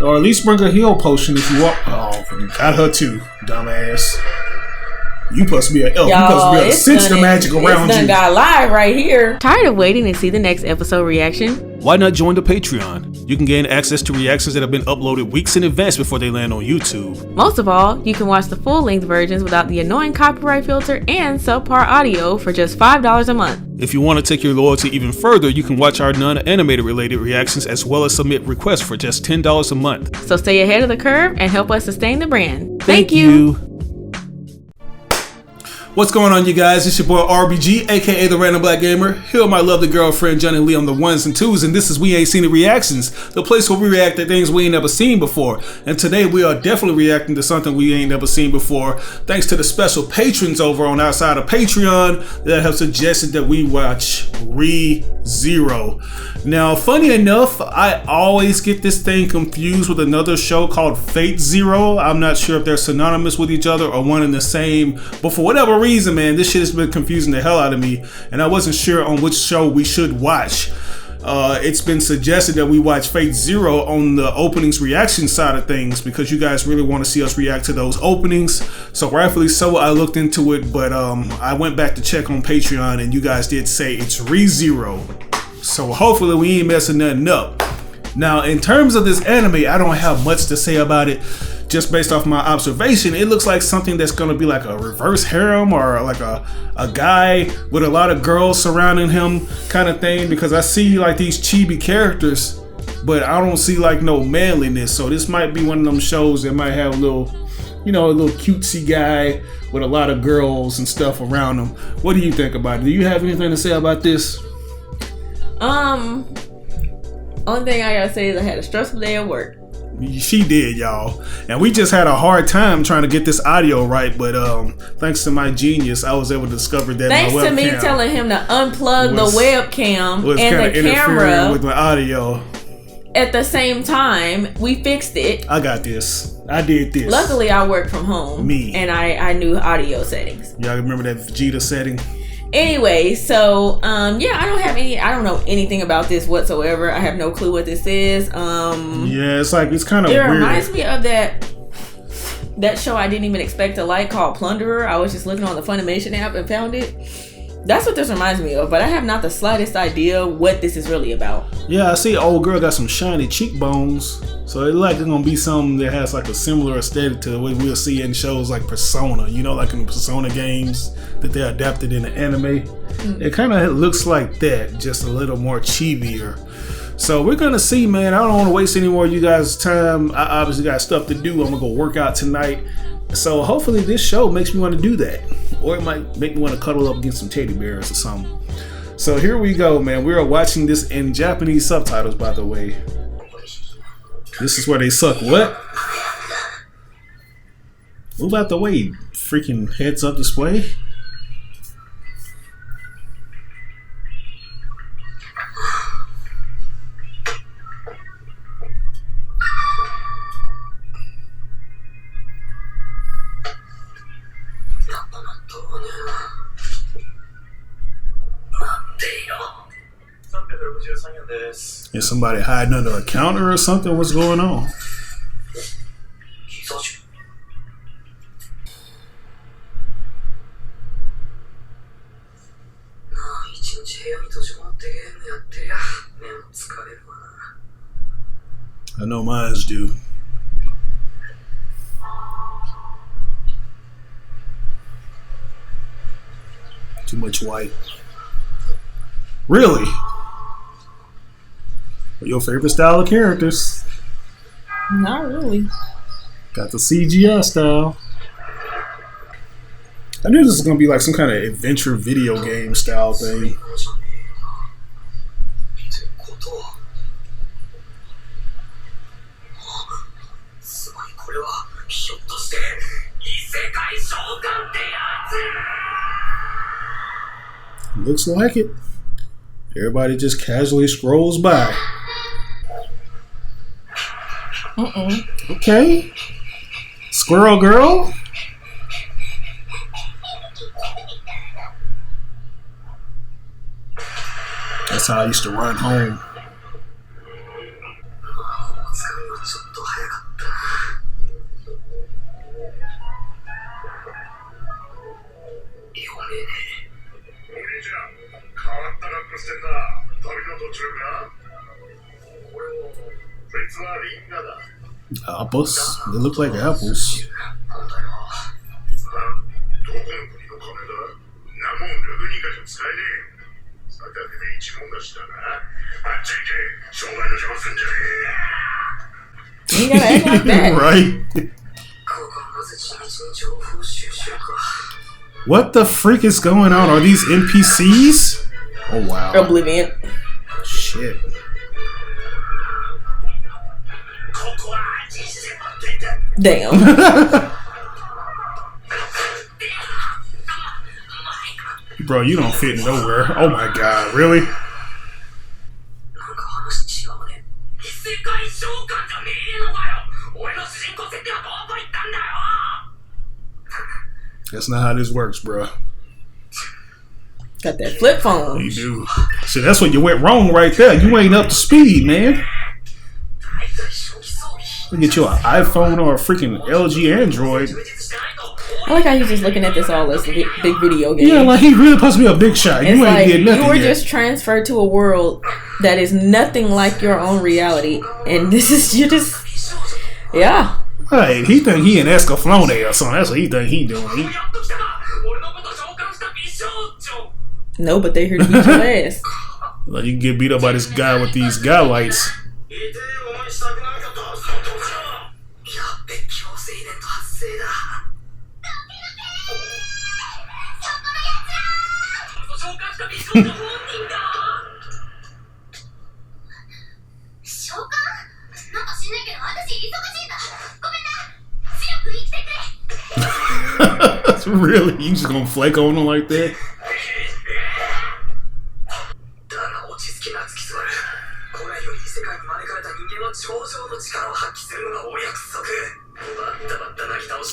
Or at least bring a heal potion if you want. Oh, you got her too, dumbass. You supposed to be an elf. You supposed to be able to sense the magic around you. Got live right here. Tired of waiting to see the next episode reaction? Why not join the Patreon? You can gain access to reactions that have been uploaded weeks in advance before they land on YouTube. Most of all, you can watch the full-length versions without the annoying copyright filter and subpar audio for just $5 a month. If you want to take your loyalty even further, you can watch our non-animated related reactions as well as submit requests for just $10 a month. So stay ahead of the curve and help us sustain the brand. Thank you. What's going on, you guys? It's your boy RBG, aka the Random Black Gamer. Here with my lovely girlfriend Johnny Lee on the ones and twos, and this is We Ain't Seen It Reactions, the place where we react to things we ain't never seen before. And today we are definitely reacting to something we ain't never seen before, thanks to the special patrons over on our side of Patreon that have suggested that we watch Re:Zero. Now, funny enough, I always get this thing confused with another show called Fate Zero. I'm not sure if they're synonymous with each other or one and the same, but for whatever reason, man, this shit has been confusing the hell out of me, and I wasn't sure on which show we should watch. It's been suggested that we watch Fate Zero on the openings reaction side of things because you guys really want to see us react to those openings. So rightfully so, I looked into it, but I went back to check on Patreon, and you guys did say it's Re:Zero. So hopefully we ain't messing nothing up. Now, in terms of this anime, I don't have much to say about it. Just based off my observation, it looks like something that's going to be like a reverse harem or like a guy with a lot of girls surrounding him kind of thing, because I see like these chibi characters, but I don't see like no manliness. So this might be one of them shows that might have a little, you know, a little cutesy guy with a lot of girls and stuff around him. What do you think about it? Do you have anything to say about this? Only thing I gotta say is I had a stressful day at work. She did, y'all, and we just had a hard time trying to get this audio right, but thanks to my genius, I was able to discover that thanks my to me telling him to unplug the webcam and the camera with my audio at the same time. We fixed it. I got this. I did this. Luckily, I work from home. And I knew audio settings. Y'all remember that Vegeta setting? Anyway, so yeah, I don't know anything about this whatsoever. I have no clue what this is. Yeah, it's kind of weird. It weird. reminds me of that show I didn't even expect to like called Plunderer. I was just looking on the Funimation app and found it. That's what this reminds me of, but I have not the slightest idea what this is really about. Yeah, I see old girl got some shiny cheekbones, so it's like it's gonna be something that has like a similar aesthetic to what we'll see in shows like Persona, you know, like in the Persona games that they adapted in the anime. It kind of looks like that, just a little more chibier. So we're gonna see, man. I don't want to waste any more of you guys' time. I obviously got stuff to do. I'm gonna go work out tonight. So hopefully this show makes me want to do that, or it might make me want to cuddle up against some teddy bears or something. So here we go, man. We are watching this in Japanese subtitles, by the way. This is where they suck what? Move out the way, freaking heads up display. Is somebody hiding under a counter or something? What's going on? I know mines do. Too much white. Really? Your favorite style of characters? Not really. Got the CGI style. I knew this was gonna be like some kind of adventure video game style thing. Looks like it. Everybody just casually scrolls by. Okay. Squirrel Girl. That's how I used to run home. Apples? They look like apples. You gotta act like that. Right? What the freak is going on? Are these NPCs? Oh wow. Oblivion. Shit. Damn. Bro, you don't fit nowhere. Oh my god, really? That's not how this works, bro. Got that flip phone. You do. See, that's what you went wrong right there. You ain't up to speed, man. You get you an iPhone or a freaking LG Android. I like how he's just looking at this all as a big video game. Yeah, like he really supposed to be a big shot. It's You ain't like did nothing you were yet. just transferred to a world that is nothing like your own reality, and this is you just yeah. Right, he think he in Escaflowne or something. That's what he think he doing. No, but they here to beat your ass. Like you can get beat up by this guy with these guy lights. Really? You just gonna flake on him like that?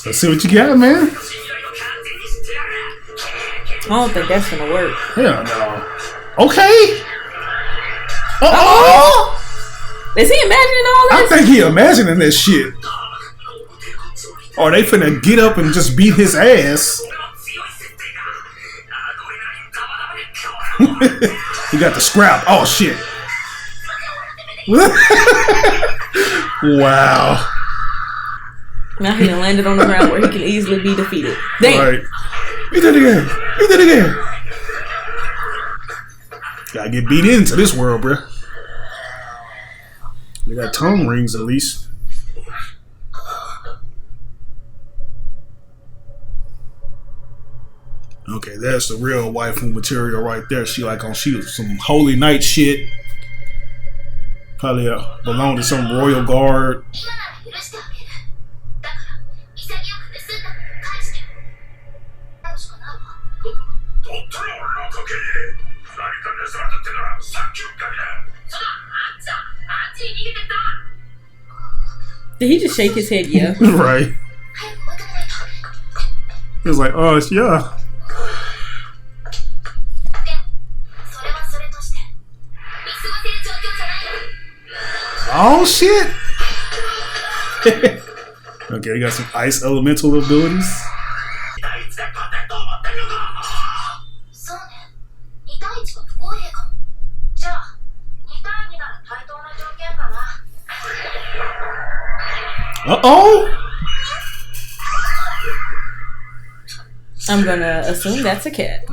Let's see what you got, man. I don't think that's gonna work. Hell no. Okay. Uh-oh. Is he imagining all I this? think he imagining this shit. Or they finna get up and just beat his ass. He got the scrap. Oh shit. Wow. Now he done landed on the ground where he can easily be defeated. Damn. Right. He did it again. He did it again. Gotta get beat into this world, bro. They got tongue rings at least. Okay, that's the real waifu material right there. She like on some holy night shit. Probably belong to some royal guard. Did he just shake his head? Yeah. Right. He was like, oh, yeah. Oh, shit. Okay, you got some ice elemental abilities. Uh-oh. I'm gonna assume that's a cat.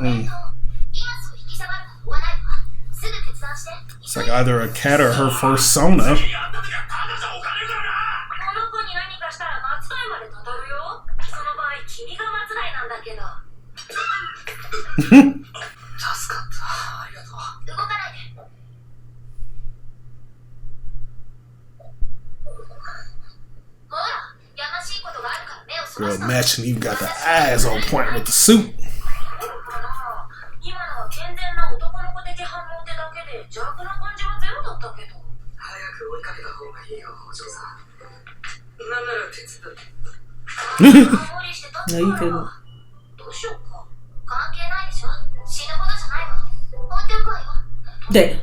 It's like either a cat or her first Sona. Girl, matching you got the eyes on point with the suit. No, you couldn't. Damn.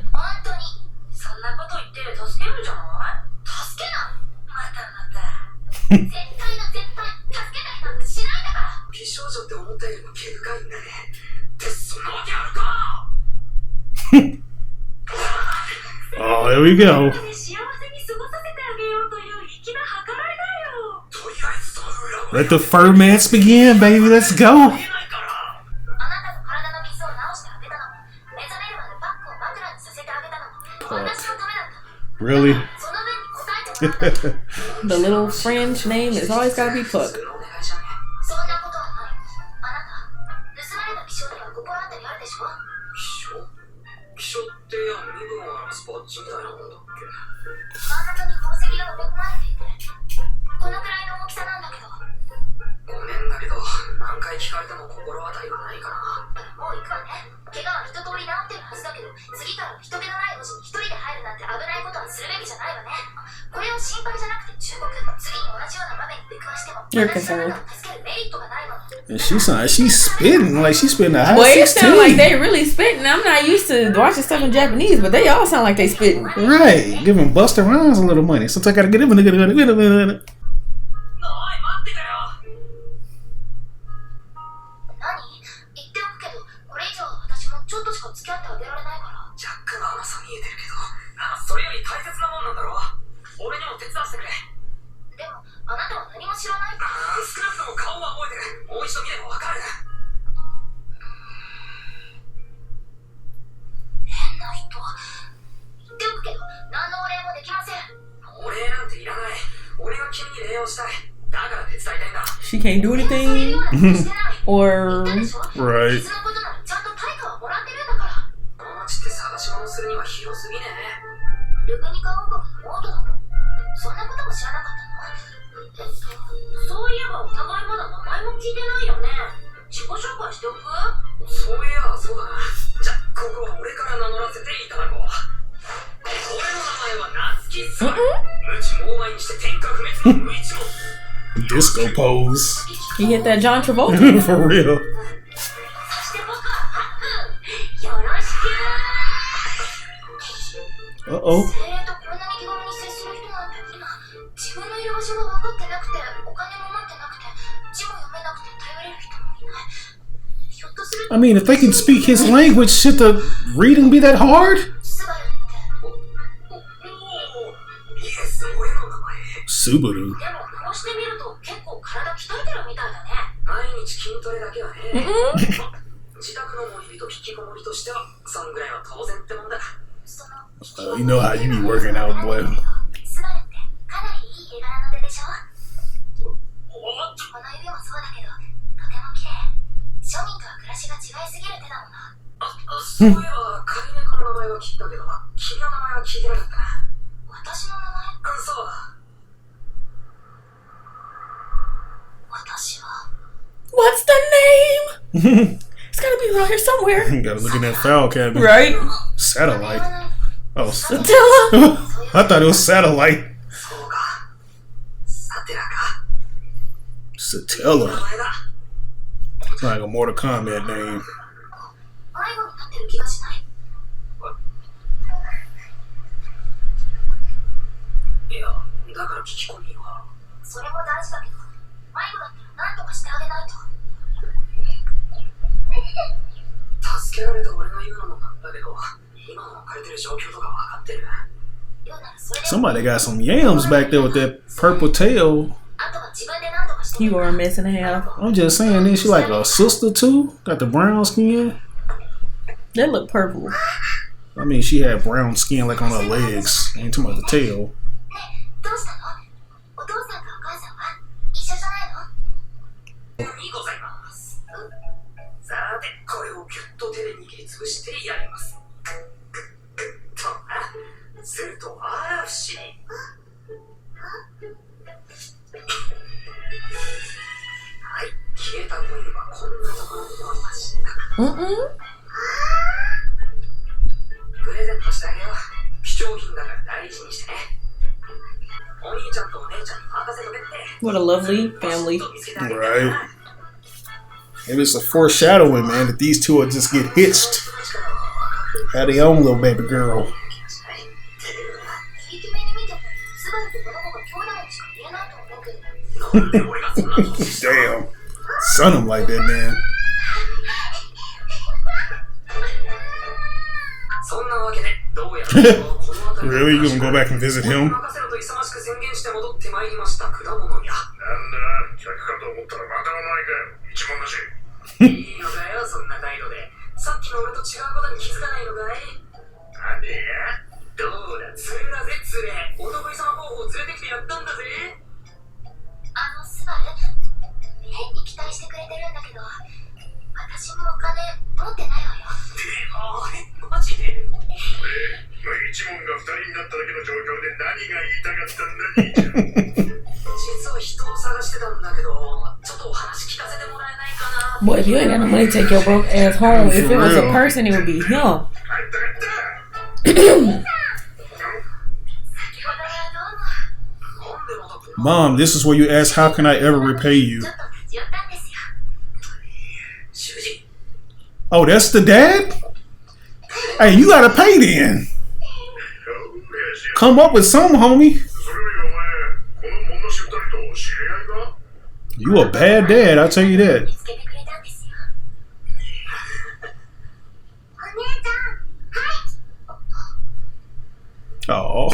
Oh, there we go. Let the ferments begin, baby. Let's go. Puck. Really? The little French name is always gotta be Puck. You're concerned. And she's spitting like she's spitting a high Well, it 16. sound like they really spitting. I'm not used to watching stuff in Japanese, but they all sound like they spitting. Right, giving Busta Rhymes a little money. Sometimes I gotta get him a nigga. She can't do anything, or Right. Disco pose. he hit that John Travolta. For real. Uh-oh. I mean, if they can speak his language, should the reading be that hard? Subaru. You know how you be working out, boy. What's the name? It's gotta be around here somewhere. You gotta look in that file cabinet. Right? Satellite. Oh, Satella. I thought it was satellite. Satella. It's like a Mortal Kombat name. Somebody got some yams back there with that purple tail. You are a mess and a half. I'm just saying, is she like a sister too? Got the brown skin? They look purple. I mean, she had brown skin like on her legs. Ain't talking about the tail. What a lovely family. Right. Maybe it's a foreshadowing, man, that these two will just get hitched. Have their own little baby girl. Damn. Son him like that, man. Really? You gonna go back and visit him? Boy, if you ain't got no money, take your broke ass home. If it was a person, it would be him. Mom, this is where you ask, how can I ever repay you? Oh, that's the dad? Hey, you gotta pay then. Come up with some, homie. You a bad dad, I'll tell you that. Oh,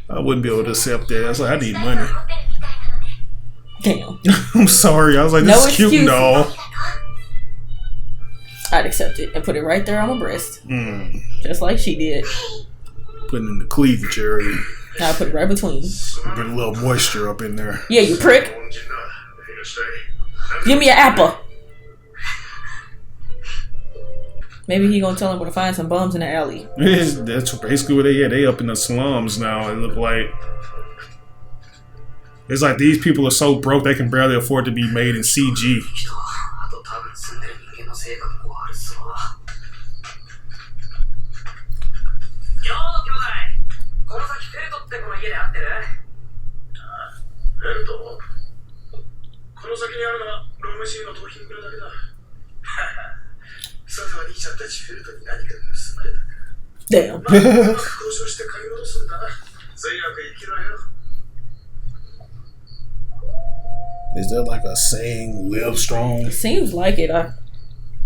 I wouldn't be able to accept that. I was like, I need money. Damn. I'm sorry. I was like, this No is cute and all. I'd accept it and put it right there on my breast. Just like she did. Putting in the cleavage area. I'll put it right between. Get a little moisture up in there. Yeah, you prick. Give me an apple. Maybe he gonna tell him where to find some bums in the alley. That's basically what they up in the slums now. It look like it's like these people are so broke they can barely afford to be made in CG. Damn. Is that like a saying, live strong? Seems like it. I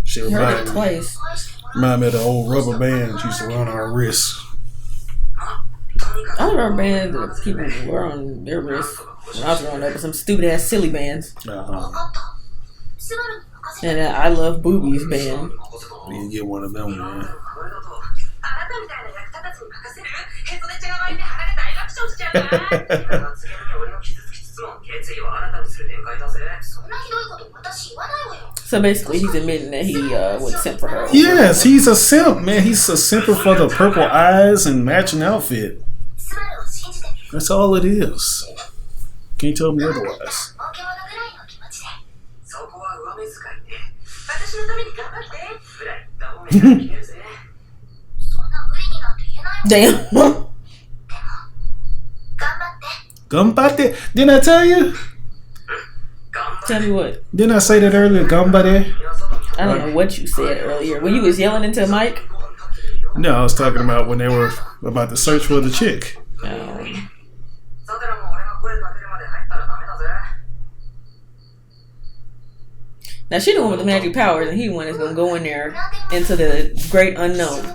Shit, heard it twice. Remind me of the old rubber bands used to run our wrists. I remember bands that people wear on their wrists when I was growing up with some stupid ass silly bands. And I Love Boobies band. You can get one of them, man. So basically, he's admitting that he was simp for her. Yes, he's a simp, man. He's a simp for the purple eyes and matching outfit. That's all it is. Can't tell me otherwise. Damn. Gambate. Didn't I tell you? Tell me what? Didn't I say that earlier? Gambate. I don't know what you said earlier. When you was yelling into the mic? No, I was talking about when they were about to search for the chick. Now she the one with the magic powers, and he one is gonna go in there into the great unknown.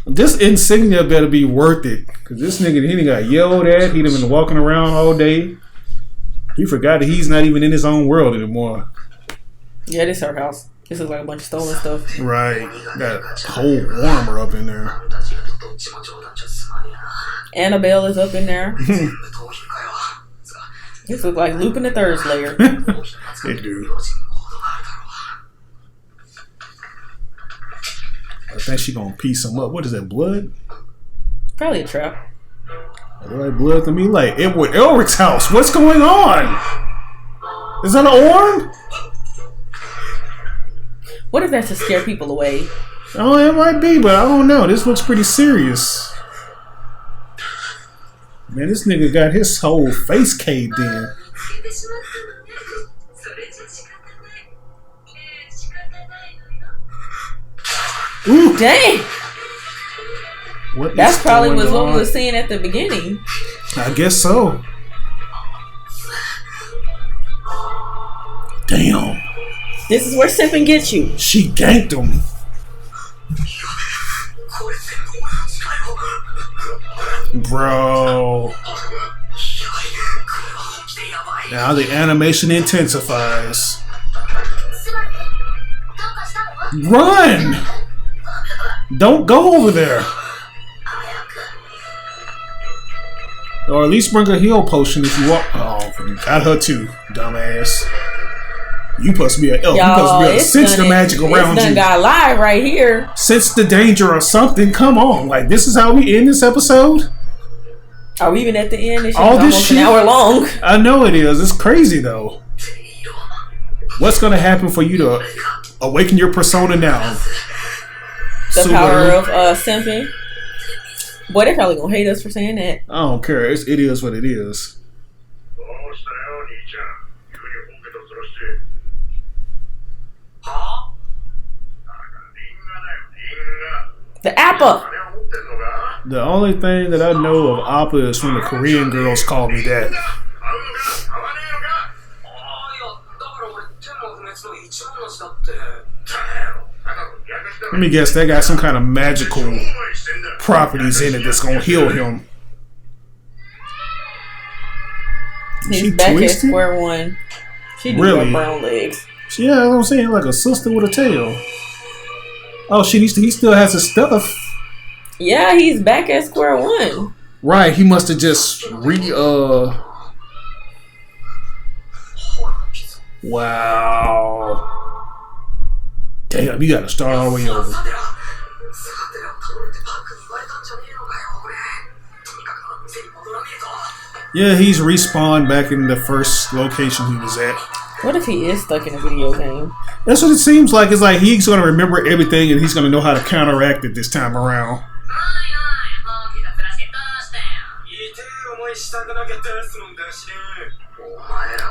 This insignia better be worth it, cause this nigga he done got yelled at. He done been walking around all day. He forgot that he's not even in his own world anymore. Yeah, this is her house. This is like a bunch of stolen stuff. Right, got a whole warmer up in there. Annabelle is up in there. This looks like Lupin the Third's lair. They do. I think she gonna piece him up. What is that, blood? Probably a trap. It look like blood to me. Like Edward Elric's house. What's going on? Is that an orb? What if that's to scare people away? Oh, it might be, but I don't know. This looks pretty serious. Man, this nigga got his whole face caved in. Ooh, dang! What That's probably what we were seeing at the beginning. I guess so. Damn. This is where simping gets you. She ganked him. Bro. Now the animation intensifies. Run! Don't go over there. Or at least bring a heal potion if you want. Oh, got her too, dumbass. You supposed to be an elf. You supposed to be able to sense the magic around you. Got live right here. Sense the danger or something. Come on, like this is how we end this episode. Are we even at the end? This all this almost shit, an hour long. I know it is. It's crazy though. What's gonna happen for you to awaken your persona now? The power of simping. Boy, they're probably gonna hate us for saying that. I don't care. It is what it is. The Appa. The only thing that I know of Appa is when the Korean girls call me that. Let me guess, that got some kind of magical properties in it that's gonna heal him. He's back at square one. She do have brown legs. Yeah, that's what I'm saying, like a sister with a tail. Oh shit, he still has his stuff. Yeah, he's back at square one. Right, he must have just Wow. Damn, you gotta start all the way over. Yeah, he's respawned back in the first location he was at. What if he is stuck in a video game? That's what it seems like. It's like he's gonna remember everything and he's gonna know how to counteract it this time around.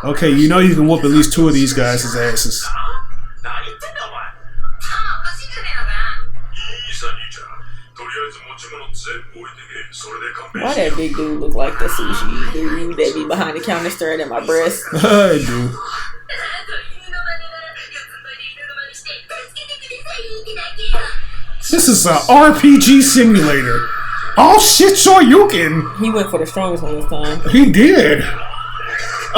Okay, you know you can whoop at least two of these guys' asses. Why that big dude look like the sushi dude that be behind the counter staring at my breast? I do. This is an RPG simulator. Oh shit, Shoryuken! He went for the strongest one this time. He did.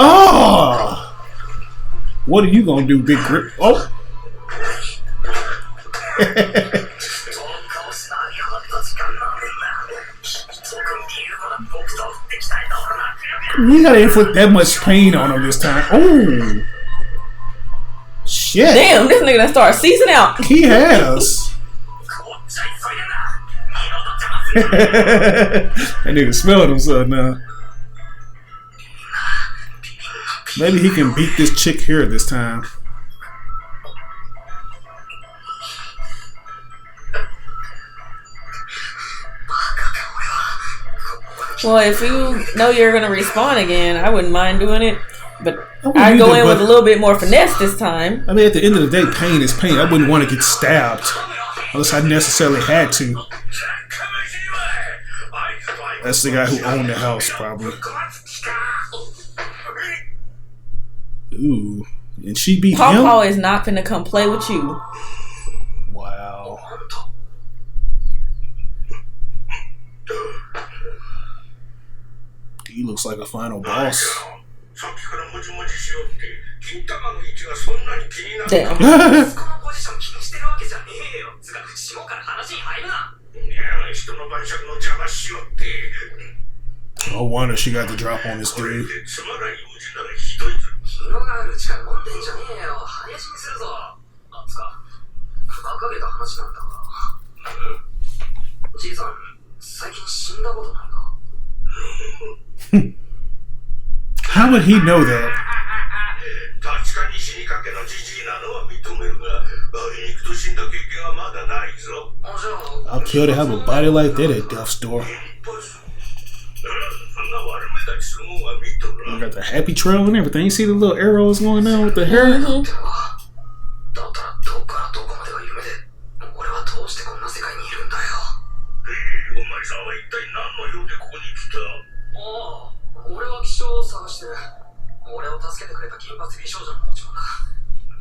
Oh! What are you gonna do, Big Grip? Oh! You gotta inflict that much pain on him this time. Oh! Shit! Damn, this nigga done start seizing out. He has. That nigga smelling himself now. Maybe he can beat this chick here this time. Well, if you know you're gonna respawn again, I wouldn't mind doing it. But I'd go in with a little bit more finesse this time. I mean, at the end of the day, pain is pain. I wouldn't want to get stabbed unless I necessarily had to. That's the guy who owned the house, probably. Ooh. And she beat him? Paw is not finna come play with you. Wow. He looks like a final boss. Damn. No wonder she got the drop on this dude. How would he know that? I'll kill to have a body like that at death's door. You got the happy trail and everything. You see the little arrows going down with the hair? Mm-hmm. ああ、俺は気象を探してる。俺を助けてくれた金髪美少女の持ち物だ。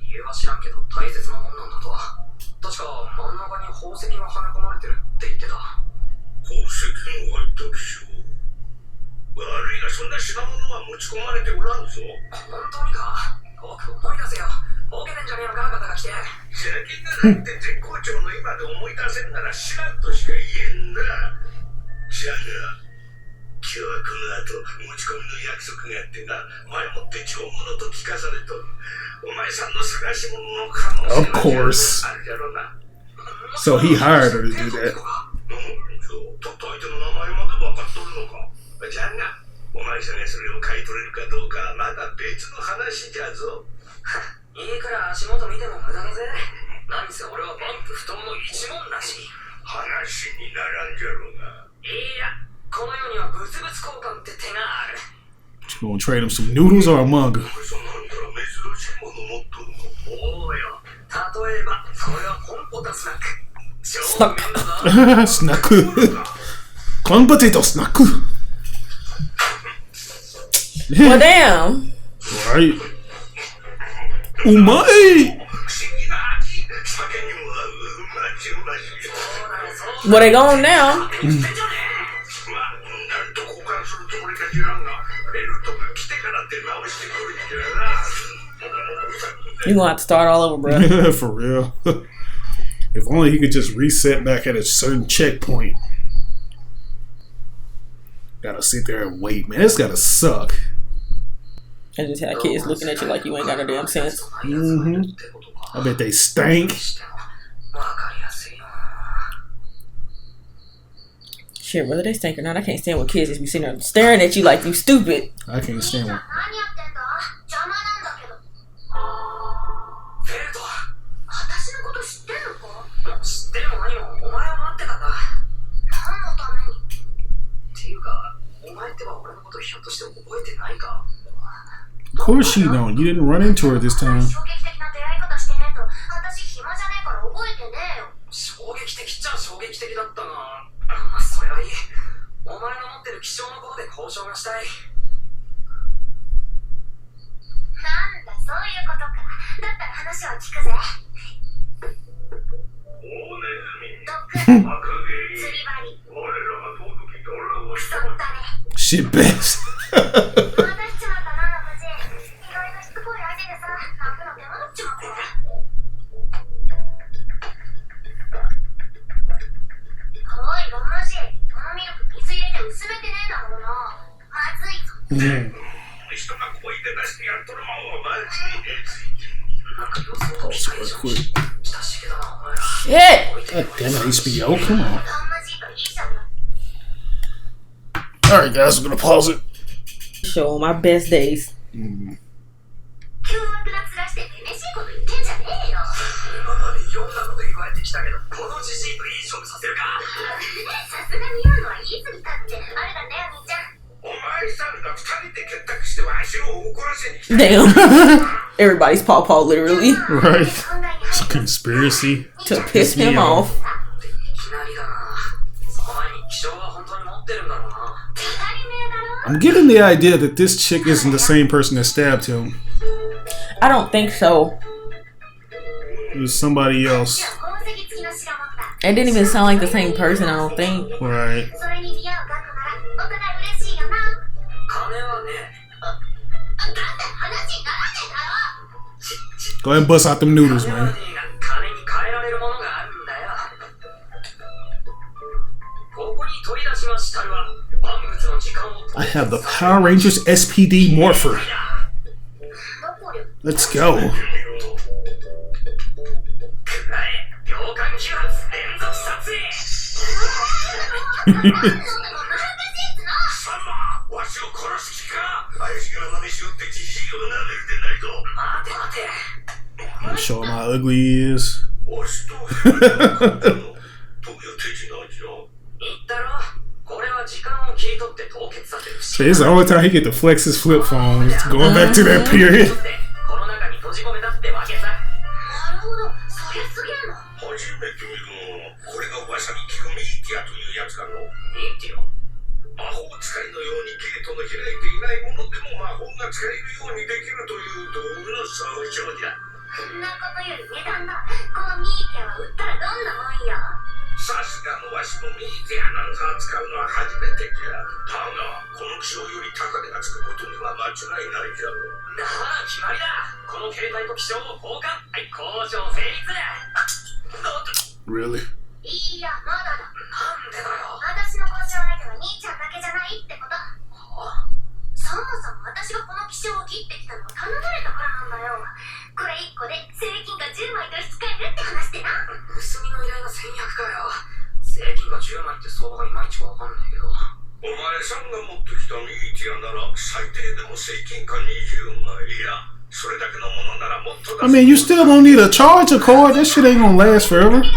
理由は知らんけど大切なもんなんだとは。確か真ん中に宝石がはめ込まれてるって言ってた。宝石の入った気象。悪いがそんな品物は持ち込まれておらんぞ。本当にか？僕思い出せよ。ボケてんじゃねえのか、ガタが来て。先がなんて絶好調の今で思い出せんなら知らんとしか言えんな。じゃあな、今日はこの後持ち込みの約束があってな、前もって上物と聞かされとる。お前さんの探し物の可能性はあるじゃろうな。So he hired her to do that. とっと相手の名前まで分かっとるのか。じゃあな、お前さんがそれを買い取れるかどうかはまだ別の話じゃぞ。いくら足元見ても無駄だぜ。何せ俺はバンプ不当の一文なし。話にならんじゃろうが。いや、この世には物々交換って手がある。You gonna trade him some noodles or a manga? お前さんなんだら珍しいもの持っとるのか。おうよ。例えば、それはコンポタスナック。スナック。スナック。コーンポテトスナック。Well, damn. Right. うまい。Well, they gone now. You gonna have to start all over, bro. For real. If only he could just reset back at a certain checkpoint. Gotta sit there and wait, man. It's gotta suck. And just have kids looking at you like you ain't got no damn sense. I bet they stank. Shit, whether they stink or not, I can't stand when kids just be sitting there staring at you like you stupid. I can't stand one. 知ってるも何もお前を待ってたんだ。何のためにっていうか、お前ってば俺のことひょっとして覚えてないか。 Of course you don't. You didn't run into her this time. 衝撃的な出会い方してねえと、私暇じゃねえから覚えてねえよ。衝撃的っちゃ衝撃的だったな。まあそれはいい。お前の持ってる気象のことで交渉がしたい。なんだそういうことか。だったら話を聞くぜ。Shit best. Pause real quick. Shit! God damn it, HBO, come on. Alright, guys, we're gonna pause it. Show my best days. Damn. Everybody's paw literally. Right. It's a conspiracy To piss him off. I'm getting the idea that this chick isn't the same person that stabbed him. I don't think so. It was somebody else. It didn't even sound like the same person, I don't think. Right. Go ahead and bust out them noodles, man. I have the Power Rangers SPD Morpher. Let's go. I'll show him how ugly he is. So this is the only time he get to flex his flip phone. It's going back to that period. の開いていないものでも魔法が使えるようにできるという道具の総称じゃ。そんなことより値段だ。このミーティアは売ったらどんなもんよ。さすがのわしもミーティアなんざ使うのは初めてじゃ。だがこの気象より高値がつくことには間違いないじゃろう。なら決まりだ。この携帯と気象を交換。はい、交渉成立。Really? いや、まだだ。なんでだよ。私の交渉相手は兄ちゃんだけじゃないってこと。そもそも私がこの気象を切ってきたのは頼まれたからなんだよ。これ1個で税金が10枚と引き換えるって話でな。盗みの依頼が1100かよ。税金が10枚って相場がいまいちわかんないけど。お前さんが持ってきたミーティアなら最低でも正金貨20枚。いや、それだけのものならもっと出す。 I mean, you still don't need a charger cord. That shit ain't gonna last forever. で、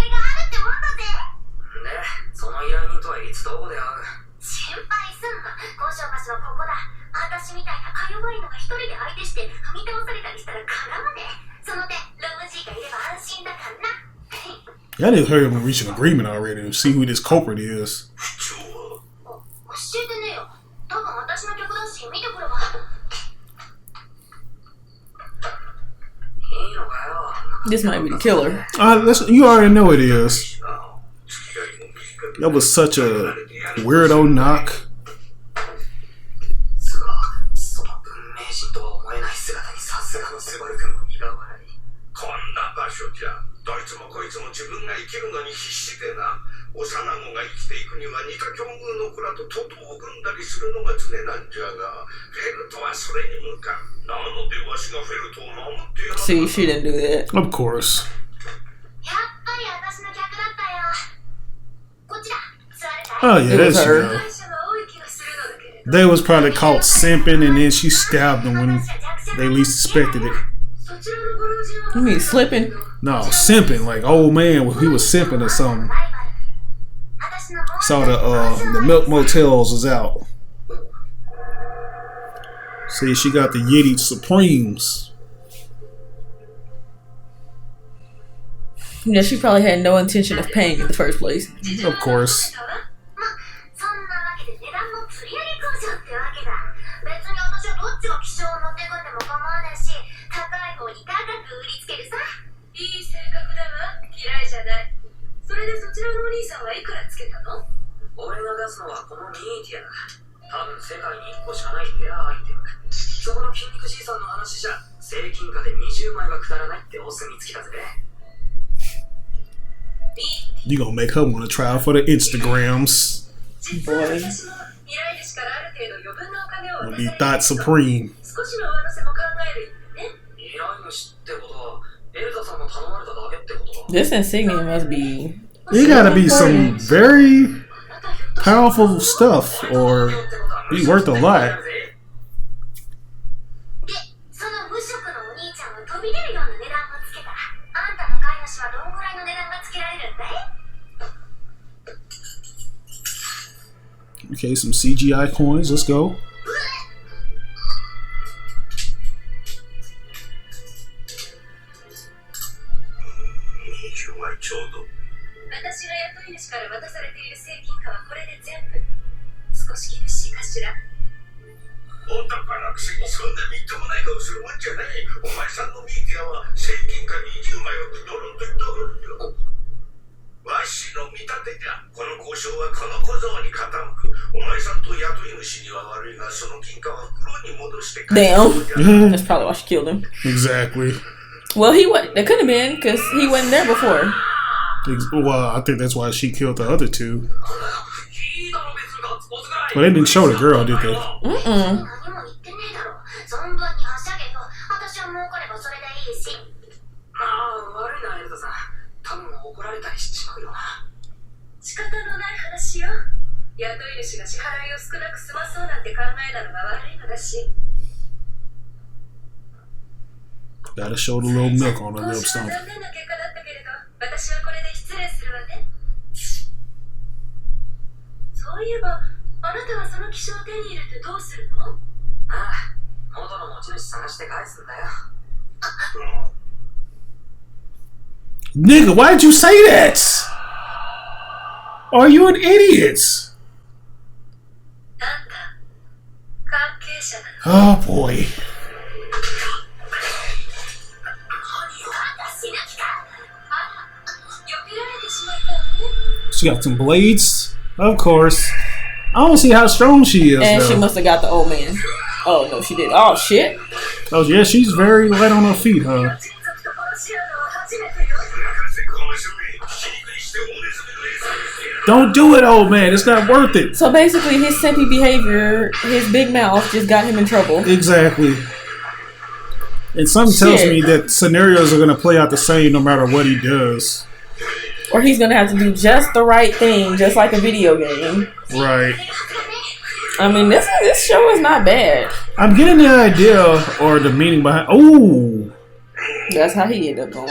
その依頼人とはいつどこで会う？心配すんな。交渉場所はここだ。私みたいなか弱いのが一人で相手して踏み倒されたりしたら絡まねえ。その点、ロムジーがいれば安心だからな。I didn't hear them reach an agreement already to see who this culprit is. 教えてねえよ。多分私の曲だし、見てくるわ。いいのかよ。This might be the killer. You already know it is. That was such a weirdo knock. その文明人とは思えない姿にさすがのスバル君も苦笑い。こんな場所じゃ。どいつもこいつも自分が生きるのに必死でな。幼子が生きていくには似た境遇の子らと徒党を組んだりするのが常なんじゃが、フェルトはそれに向かう。なのでわしがフェルトを守ってやる。 See, she didn't do that. Of course. やっぱり私の客だったよ。こっちだ。座れた。 Oh yeah, that's her. you. They was probably caught simping, and then she stabbed them when they least expected it. You mean slipping? No, simping, like old man, he was simping or something. Saw the milk motels was out. See, she got the Yeti Supremes. Yeah, she probably had no intention of paying in the first place. Of course. そんなわけで値段の釣り上げ交渉ってわけだ。別に私はどっちが気象を持ってくんでも構わないし、高い方に高く売りつけるさ。いい性格だわ。嫌いじゃない。それでそちらのお兄さんはいくらつけたの？俺が出すのはこのミーティアだ。多分世界に1個しかないレアアイテム。そこの筋肉じいさんの話じゃ、正金貨で20枚はくだらないってお墨付きだぜ。You gonna make her want to try for the Instagrams. Boy. Gonna be thought supreme. This insignia must be. It gotta be some very powerful stuff, or be worth a lot. で、その無職のお兄ちゃんは飛び出るような値段をつけた。あんたの飼い主はどんぐらいの値段がつけられるんだい？ Okay, some CGI coins. Let's go. 20枚ちょうど。私が雇い主から渡されている正金貨はこれで全部。少し厳しいかしら。お宝くせにそんなみっともない顔するもんじゃない。お前さんのミーティアは正金貨20枚をくどるんと言ったるんよ。わしの見立てじゃ。この交渉はこの小僧に傾く。お前さんと雇い主には悪いが、その金貨は袋に戻して帰る。 Damn. That's probably why she killed him. Exactly. Well, he what? That could have been because he wasn't there before. Well, I think that's why she killed the other two. Well, they didn't show the girl, did they? Mm-mm. 仕方のない話よ。雇い主が支払いを少なく済まそうなんて考えたのが悪いのだし。 Gotta show the little milk on her lips, something. 残念な結果だったけれど、私はこれで失礼するわね。そういえば、あなたはその気象を手に入れてどうするの？ああ、元の持ち主探して返すんだよ。Nigga, why did you say that? Are you an idiot? なんだ、帰 Oh boy. She got some blades, of course. I don't see how strong she is. And though. she must have got the old man. Oh no, she did. Oh shit. Oh yeah, she's very light on her feet, huh? Don't do it, old man. It's not worth it. So basically, his simpy behavior, his big mouth, just got him in trouble. Exactly. And something tells me that scenarios are going to play out the same no matter what he does. Or he's gonna have to do just the right thing, just like a video game. Right. I mean, this show is not bad. I'm getting the idea or the meaning behind. Oh, That's how he ended up going.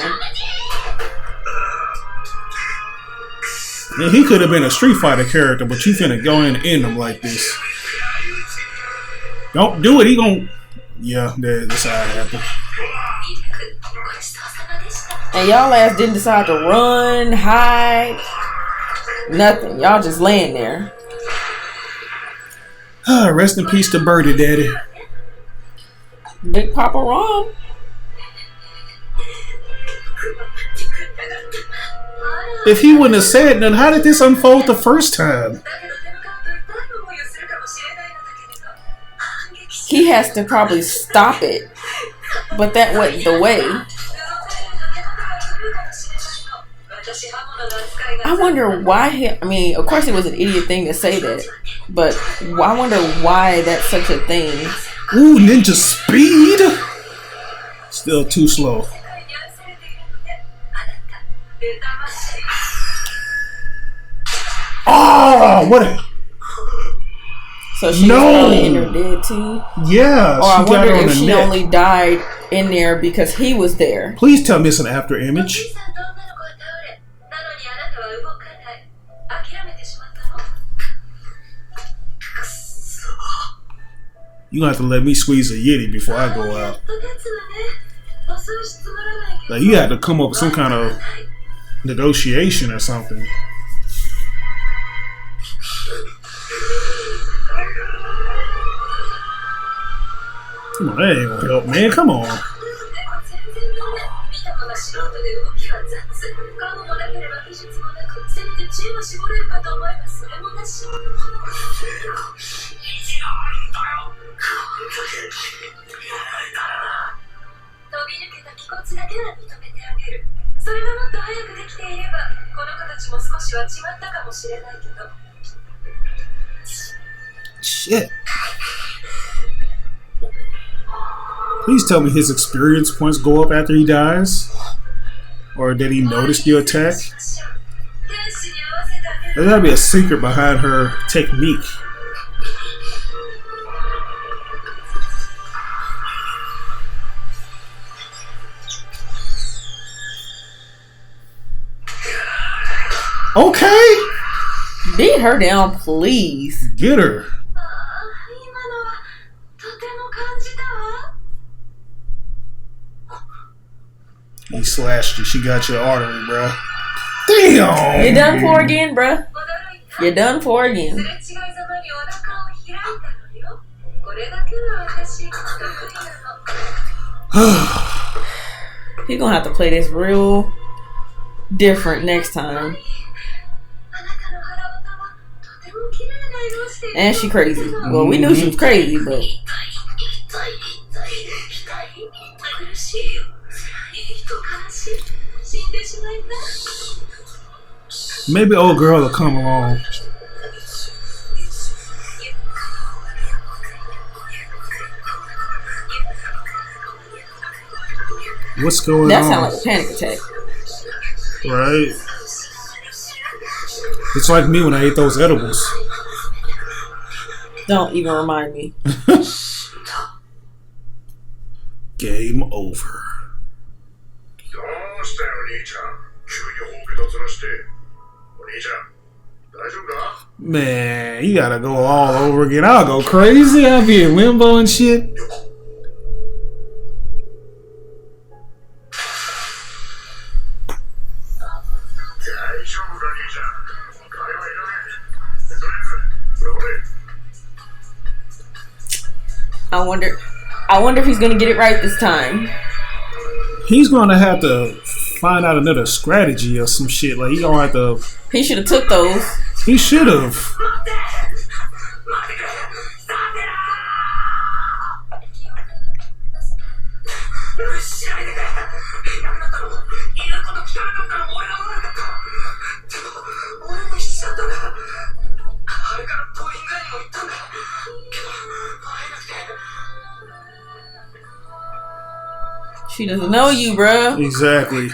and he could have been a Street Fighter character, but you finna go in and end him like this. Don't do it. He gon' Yeah, that's how it happened. And y'all ass didn't decide to run, hide, nothing. Y'all just laying there. Rest in peace to Birdie Daddy. Big Papa Rom. If he wouldn't have said nothing, how did this unfold the first time? He has to probably stop it. But that wasn't the way. I wonder why I mean, of course it was an idiot thing to say that. But I wonder why that's such a thing. Ooh, ninja speed. Still too slow. Oh, what a... So she was probably in there dead too? Yeah, or I she got wonder her on if the she neck. only died in there because he was there. Please tell me it's an after image. You gonna have to let me squeeze a Yeti before I go out. Like, you had to come up with some kind of negotiation or something. Come on, that ain't gonna help, man. Come on. Shit. Please tell me his experience points go up after he dies? Or did he notice the attack? There's gotta be a secret behind her technique. Okay! Beat her down, please. Get her. He slashed you. She got your artery, bruh. Damn! You done for again, bruh. You done for again. He gonna have to play this real different next time. And she crazy. Well, we knew she was crazy, but maybe old girl will come along. What's going that on? sounds like a panic attack. Right? It's like me when I ate those edibles. Don't even remind me. Game over. Man, you gotta go all over again. I'll go crazy. I'll be in limbo and shit. I wonder if he's gonna get it right this time. He's gonna have to find out another strategy or some shit. Like he gonna have to. He should have took those. He should have. She doesn't know you, bruh. Exactly.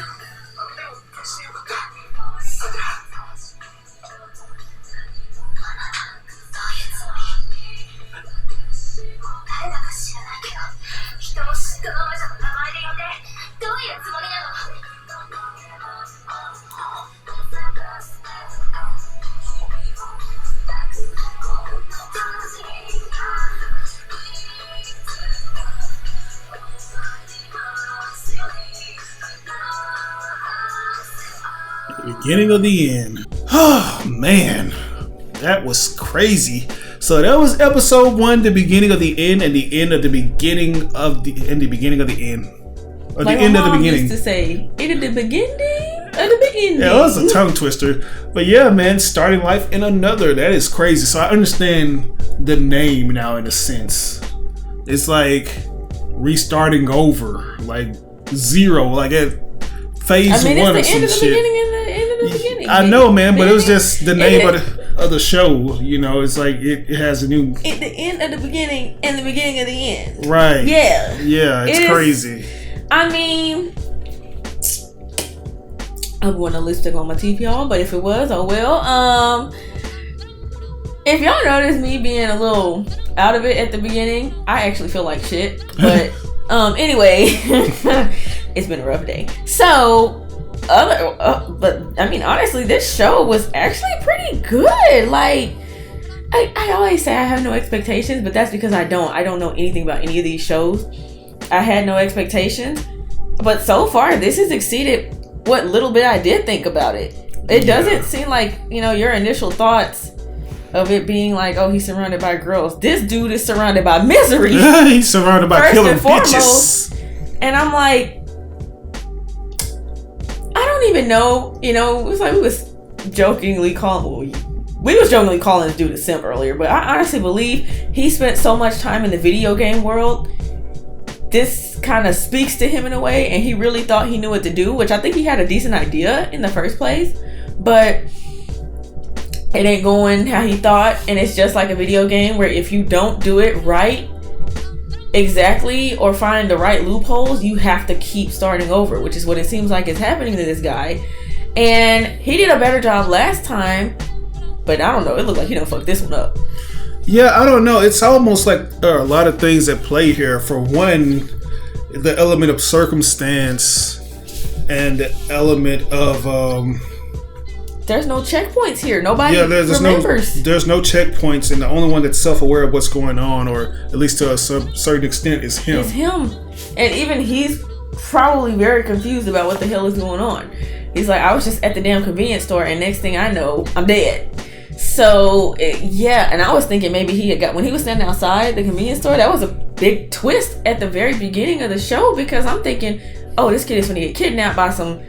Beginning of the end. Oh man, that was crazy. So that was episode 1, the beginning of the end, and the end of the beginning of the and the beginning of the end, or like the end of the beginning. Used to say, "It at the beginning of the beginning." Yeah, it was a tongue twister. But yeah, man, starting life in another. That is crazy. So I understand the name now in a sense. It's like restarting over, like zero, like at phase 1 or some shit. I know, man, but it was just the name of the show. You know, it's like it has a new. At the end of the beginning and the beginning of the end. Right. Yeah. Yeah, it's crazy. I mean, I wouldn't have lipstick on my teeth, y'all, but if it was, oh well. If y'all notice me being a little out of it at the beginning, I actually feel like shit. But anyway, it's been a rough day. So. But I mean, honestly, this show was actually pretty good. Like, I always say I have no expectations, but that's because I don't know anything about any of these shows. I had no expectations, but so far this has exceeded what little bit I did think about it. It doesn't seem like, you know, your initial thoughts of it being like, oh, he's surrounded by girls. This dude is surrounded by misery. He's surrounded by killing bitches. And I'm like, I don't even know, you know, it was like we was jokingly calling this dude a simp earlier, but I honestly believe he spent so much time in the video game world. This kind of speaks to him in a way, and he really thought he knew what to do, which I think he had a decent idea in the first place, but it ain't going how he thought, and it's just like a video game where if you don't do it right, exactly, or find the right loopholes, you have to keep starting over, which is what it seems like is happening to this guy. And he did a better job last time, but I don't know, it looked like he done fucked this one up. Yeah, I don't know. It's almost like there are a lot of things at play here. For one, the element of circumstance and the element of there's no checkpoints here. Nobody remembers. There's no checkpoints, and the only one that's self-aware of what's going on, or at least to a certain extent, is him. It's him. And even he's probably very confused about what the hell is going on. He's like, I was just at the damn convenience store, and next thing I know, I'm dead. So, yeah, and I was thinking maybe he had when he was standing outside the convenience store, that was a big twist at the very beginning of the show, because I'm thinking, oh, this kid is going to get kidnapped by some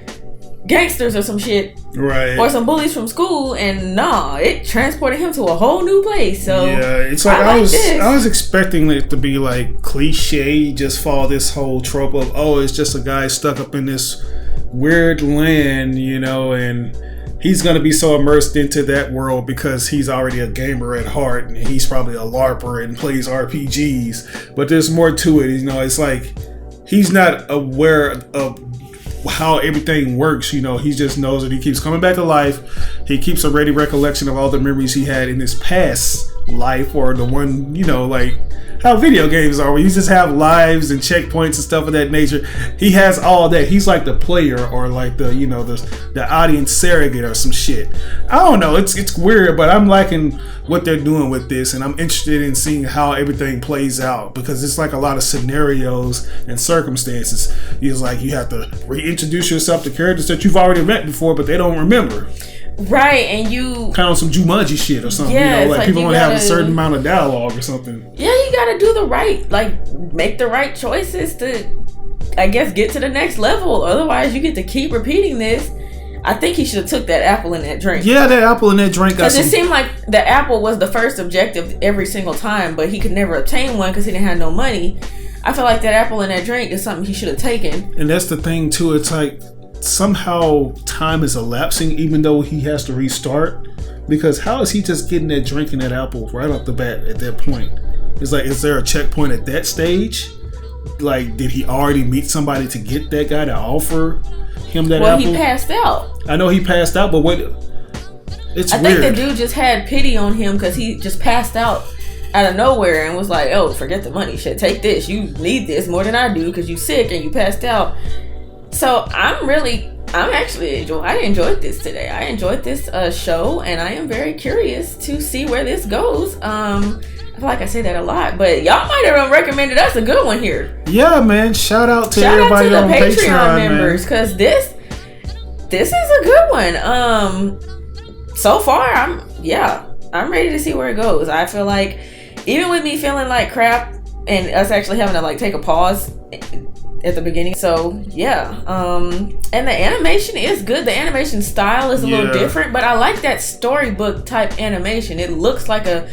gangsters or some shit, right, or some bullies from school, and nah, it transported him to a whole new place. So yeah, it's like I was expecting it to be like cliche, just follow this whole trope of, oh, it's just a guy stuck up in this weird land, you know, and he's gonna be so immersed into that world because he's already a gamer at heart, and he's probably a LARPer and plays RPGs. But there's more to it, you know. It's like he's not aware of how everything works, you know. He just knows that he keeps coming back to life. He keeps a ready recollection of all the memories he had in his past life, or the one, you know, like how video games are, where you just have lives and checkpoints and stuff of that nature. He has all that. He's like the player, or like the, you know, the audience surrogate or some shit. I don't know, it's weird, but I'm liking what they're doing with this, and I'm interested in seeing how everything plays out, because it's like a lot of scenarios and circumstances. It's like you have to reintroduce yourself to characters that you've already met before, but they don't remember. Right, and you kind of some Jumanji shit or something. Yeah, you know, like people want to have a gotta- certain amount of dialogue or something. Yeah, you gotta do the right, like, make the right choices to, I guess, get to the next level. Otherwise, you get to keep repeating this. I think he should have took that apple in that drink. Yeah, that apple in that drink got Because some... it seemed like the apple was the first objective every single time, but he could never obtain one because he didn't have no money. I feel like that apple in that drink is something he should have taken. And that's the thing, too. It's like somehow time is elapsing even though he has to restart. Because how is he just getting that drink and that apple right off the bat at that point? It's like, is there a checkpoint at that stage? Like, did he already meet somebody to get that guy to offer him that apple? Well, he passed out. I know he passed out, but what? It's I weird. think the dude just had pity on him because he just passed out of nowhere and was like, "Oh, forget the money, shit. Take this. You need this more than I do because you sick and you passed out." So I enjoyed this today. I enjoyed this show, and I am very curious to see where this goes. I feel like I say that a lot, but y'all might have recommended us a good one here. Yeah, man. Shout out to everybody the on Patreon members because this is a good one. So far I'm ready to see where it goes. I feel like even with me feeling like crap and us actually having to like take a pause at the beginning. So yeah, and the animation is good. The animation style is a little different, but I like that storybook type animation. It looks like a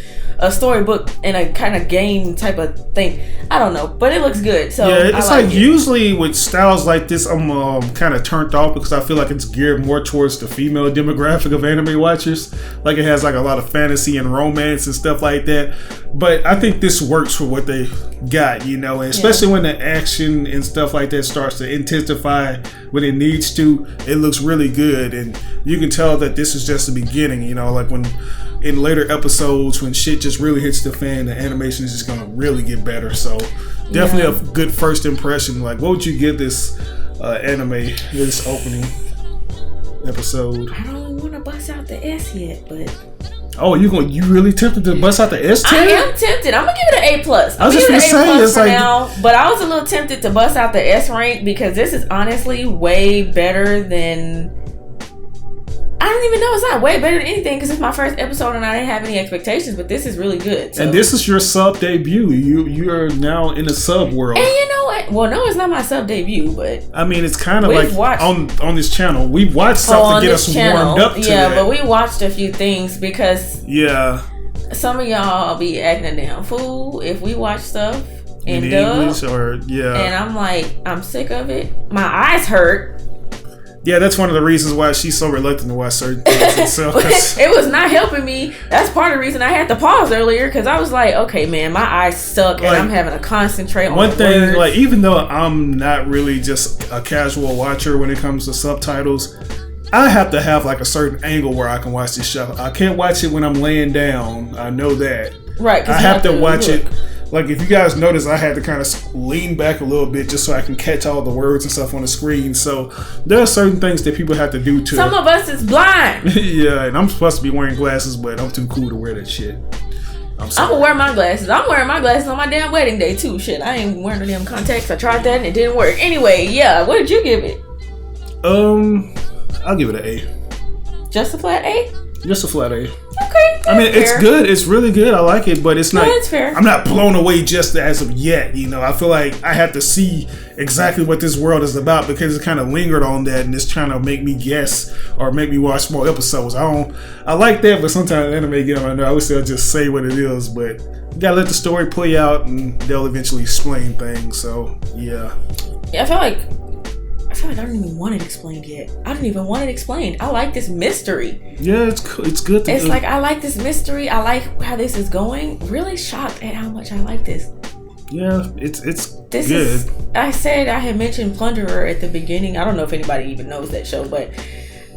storybook in a kind of game type of thing. I don't know, but it looks good. So yeah, it's like usually with styles like this, I'm kind of turned off because I feel like it's geared more towards the female demographic of anime watchers. Like it has like a lot of fantasy and romance and stuff like that. But I think this works for what they got, you know, and especially when the action and stuff like that starts to intensify when it needs to. It looks really good, and you can tell that this is just the beginning, you know, like when in later episodes when shit just really hits the fan, the animation is just gonna really get better. So definitely a good first impression. Like, what would you give this anime, this opening episode? I don't want to bust out the S yet, but you really tempted to bust out the S tier? I am tempted. I'm gonna give it an A+. I was just gonna say it's like now, but I was a little tempted to bust out the S rank because this is honestly way better than. I don't even know. It's not way better than anything because it's my first episode and I didn't have any expectations. But this is really good. So. And this is your sub debut. You are now in the sub world. And you know what? Well, no, it's not my sub debut, but I mean, it's kind of like on this channel. We've watched stuff to get us warmed up to that. But we watched a few things because some of y'all be acting a damn fool if we watch stuff in English and I'm like, I'm sick of it. My eyes hurt. Yeah, that's one of the reasons why she's so reluctant to watch certain things herself. It was not helping me. That's part of the reason I had to pause earlier because I was like, okay, man, my eyes suck and I'm having to concentrate on one thing. words. Like, even though I'm not really just a casual watcher when it comes to subtitles, I have to have like a certain angle where I can watch this show. I can't watch it when I'm laying down. I know that. Right. I have to watch it. Like, if you guys notice, I had to kind of lean back a little bit just so I can catch all the words and stuff on the screen. So there are certain things that people have to do to. Some of us is blind. Yeah, and I'm supposed to be wearing glasses, but I'm too cool to wear that shit. I'm gonna wear my glasses. I'm wearing my glasses on my damn wedding day too. Shit, I ain't wearing no damn contacts. I tried that and it didn't work. Anyway, yeah. What did you give it? I'll give it an A. Just a flat A? Just a flat A. Okay. I mean, it's good. It's really good. I like it, but it's not. It's fair. I'm not blown away just as of yet. You know, I feel like I have to see exactly what this world is about because it kind of lingered on that and it's trying to make me guess or make me watch more episodes. I like that, but sometimes anime get on my nerves. I wish they'll just say what it is, but you gotta let the story play out and they'll eventually explain things. So yeah. Yeah, I feel like I don't even want it explained yet. I don't even want it explained. I like this mystery. Yeah, it's good. It's like I like this mystery. I like how this is going. Really shocked at how much I like this. Yeah, it's good. I said I had mentioned Plunderer at the beginning. I don't know if anybody even knows that show, but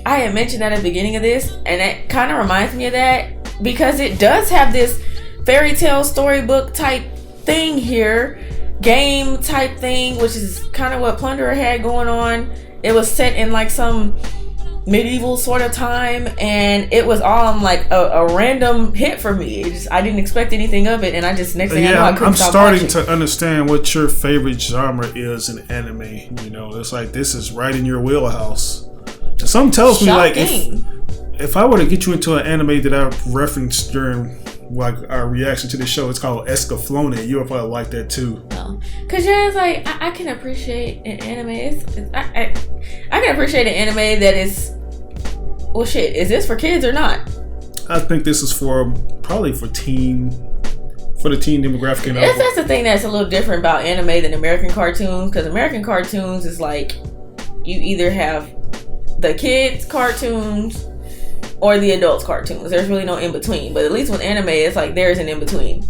I had mentioned that at the beginning of this, and it kind of reminds me of that because it does have this fairy tale storybook type thing here. Game type thing, which is kind of what Plunderer had going on. It was set in like some medieval sort of time, and it was all like a random hit for me. I didn't expect anything of it, and I just next thing I know, I couldn't stop starting watching. to understand what your favorite genre is in anime. You know, it's like this is right in your wheelhouse. And something tells me like if I were to get you into an anime that I referenced during like our reaction to the show, it's called Escaflowne. You'll probably like that too. Oh, cause yeah, it's like I can appreciate an anime. I can appreciate an anime that is. Well, shit, is this for kids or not? I think this is probably for the teen demographic. That's the thing that's a little different about anime than American cartoons, because American cartoons is like you either have the kids cartoons or the adults cartoons. There's really no in between. But at least with anime, it's like there's an in between.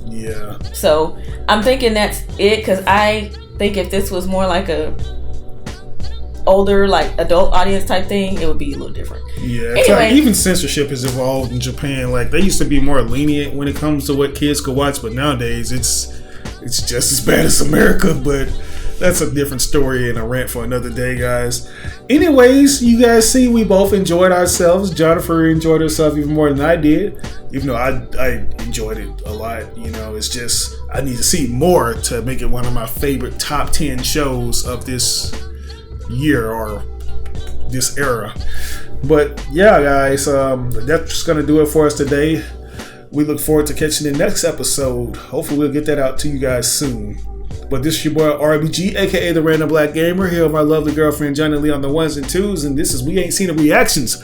Yeah. So I'm thinking that's it, because I think if this was more like a older, like adult audience type thing, it would be a little different. Yeah. It's anyway, like even censorship has evolved in Japan. Like they used to be more lenient when it comes to what kids could watch, but nowadays it's just as bad as America. But that's a different story and a rant for another day, guys. Anyways, you guys see we both enjoyed ourselves. Jennifer enjoyed herself even more than I did, even though I enjoyed it a lot. You know, it's just I need to see more to make it one of my favorite top 10 shows of this year or this era. But yeah, guys, that's just gonna do it for us today. We look forward to catching the next episode. Hopefully we'll get that out to you guys soon. But this is your boy RBG, aka the Random Black Gamer, here with my lovely girlfriend Johnny Lee on the ones and twos, and this is We Ain't Seen the Reactions.